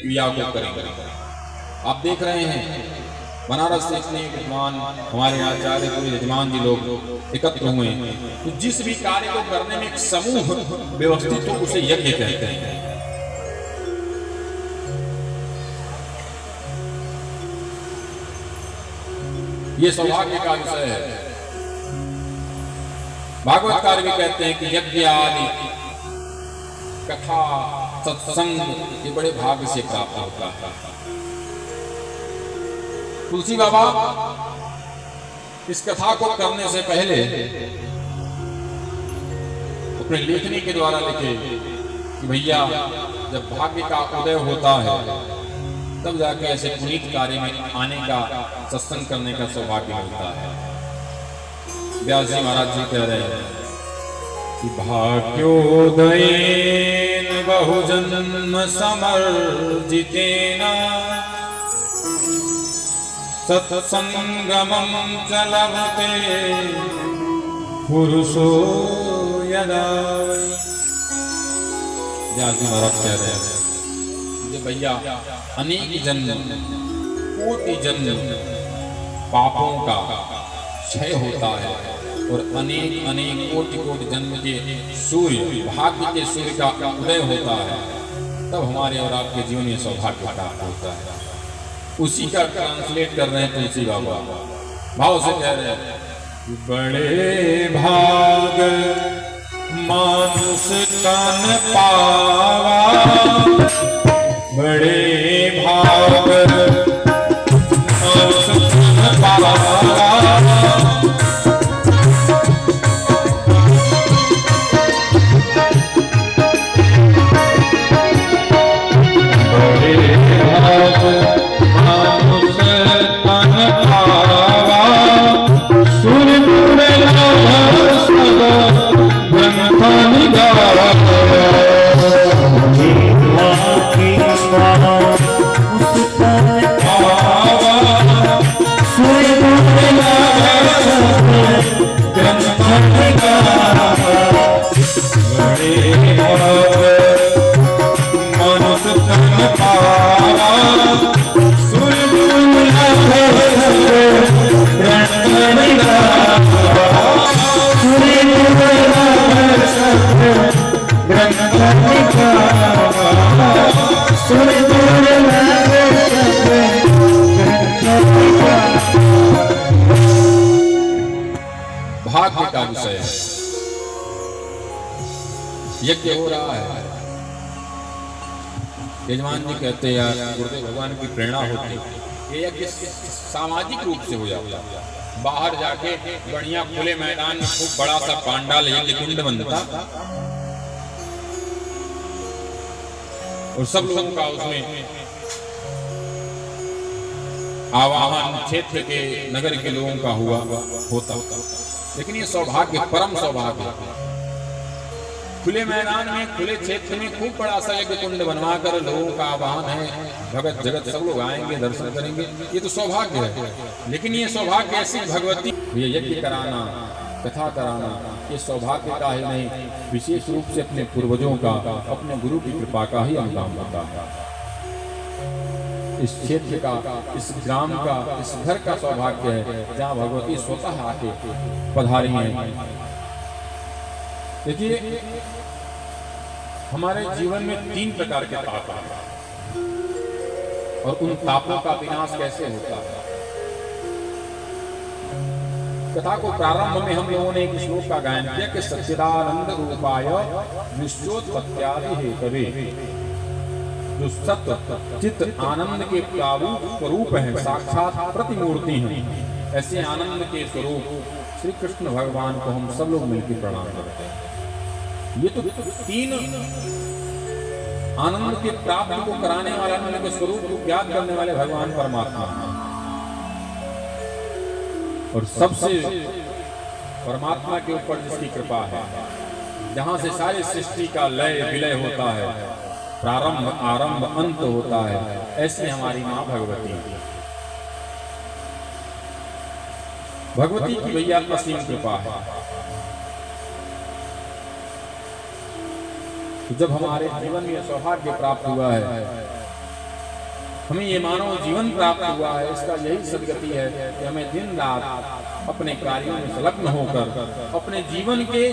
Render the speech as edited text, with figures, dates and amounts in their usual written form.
क्रिया को करेंगे। आप देख रहे हैं बनारस से इतने विद्वान हमारे आचार्य पूरे यजमान जी लोग एकत्र हुए हैं, तो जिस भी कार्य को करने में एक समूह व्यवस्थित हो उसे यज्ञ कहते हैं। ये सौभाग्य का विषय है। भागवतकार भी कहते हैं कि यज्ञ आदि कथा सत्संग ये बड़े भाग्य से प्राप्त होता है। तुलसी बाबा इस कथा को करने से पहले अपने लेखनी के द्वारा लिखे कि भैया जब भाग्य का उदय होता है तब जाके ऐसे पुनीत कार्य में आने का, सत्संग करने का सौभाग्य मिलता है। व्यास जी महाराज जी कह रहे हैं कि भाग्योदयेन बहुजन्म समर्जितेन सत्संगमं च लभते पुरुषो यदा। व्यास जी महाराज कह रहे हैं भैया अनेक जन्म कोटि जन्म पापों का क्षय होता है और अनेक अनेक कोटि कोटि जन्म के सूर्य भाग्य के सूर्य का उदय होता है, तब हमारे और आपके जीवन में सौभाग्य प्राप्त होता है। उसी का ट्रांसलेट कर रहे हैं तुलसी बाबा, भाव से कह रहे हैं बड़े भाग मानुष तन पावा, बड़े भाग मानुष तन पावा, भाग्य का विषय है। यज्ञ हो रहा है, यजमान जी कहते हैं यार गुरुदेव भगवान की प्रेरणा होती है ये यज्ञ सामाजिक रूप से हो जाता है। बाहर जाके बढ़िया खुले मैदान में खूब बड़ा सा पांडाल यज्ञ कुंड बनता और सब लोगों का उसमें आवाहन क्षेत्र के नगर के लोगों का होता। लेकिन ये सौभाग्य, परम सौभाग्य, खुले मैदान में खुले क्षेत्र में खूब बड़ा सा यज्ञ कुंड बनवा कर लोगों का आवाहन है, भगत जगत सब लोग आएंगे, दर्शन करेंगे, ये तो सौभाग्य है। लेकिन ये सौभाग्य ऐसी भगवती ये यज्ञ कराना, कथा कराना, ये सौभाग्य का ही नहीं, विशेष रूप से अपने पूर्वजों का, अपने गुरु की कृपा का ही अनुदान होता है। इस क्षेत्र का, इस ग्राम का, इस घर का सौभाग्य है जहाँ भगवती स्वतः आके पधारी हैं। देखिए हमारे जीवन में 3 प्रकार के ताप हैं और उन तापों का विनाश कैसे होता है। कथा को प्रारंभ में हम लोगों ने एक श्लोक का गायन किया कि सच्चिदानंद रूपाय विश्वोत्पत्त्यादि हेतवे, जो सत्य चित्त आनंद के स्वरूप है, साक्षात प्रतिमूर्ति हैं, ऐसे आनंद के स्वरूप श्री कृष्ण भगवान को हम सब लोग मिलकर प्रणाम करते हैं। ये तो 3 आनंद के प्राप्ति को कराने वाले, आनंद के स्वरूप को ज्ञात करने वाले भगवान परमात्मा हैं। और सबसे परमात्मा के ऊपर जिसकी कृपा है, जहां से सारी सृष्टि का लय विलय होता है, प्रारंभ आरंभ अंत होता है, ऐसी हमारी मां भगवती। भगवती की भैया असीम कृपा है। तो जब हमारे जीवन में सौभाग्य प्राप्त हुआ है हमें ये मानव जीवन प्राप्त हुआ है, इसका यही सदगति है कि हमें दिन रात अपने कार्यों में संलग्न होकर अपने जीवन के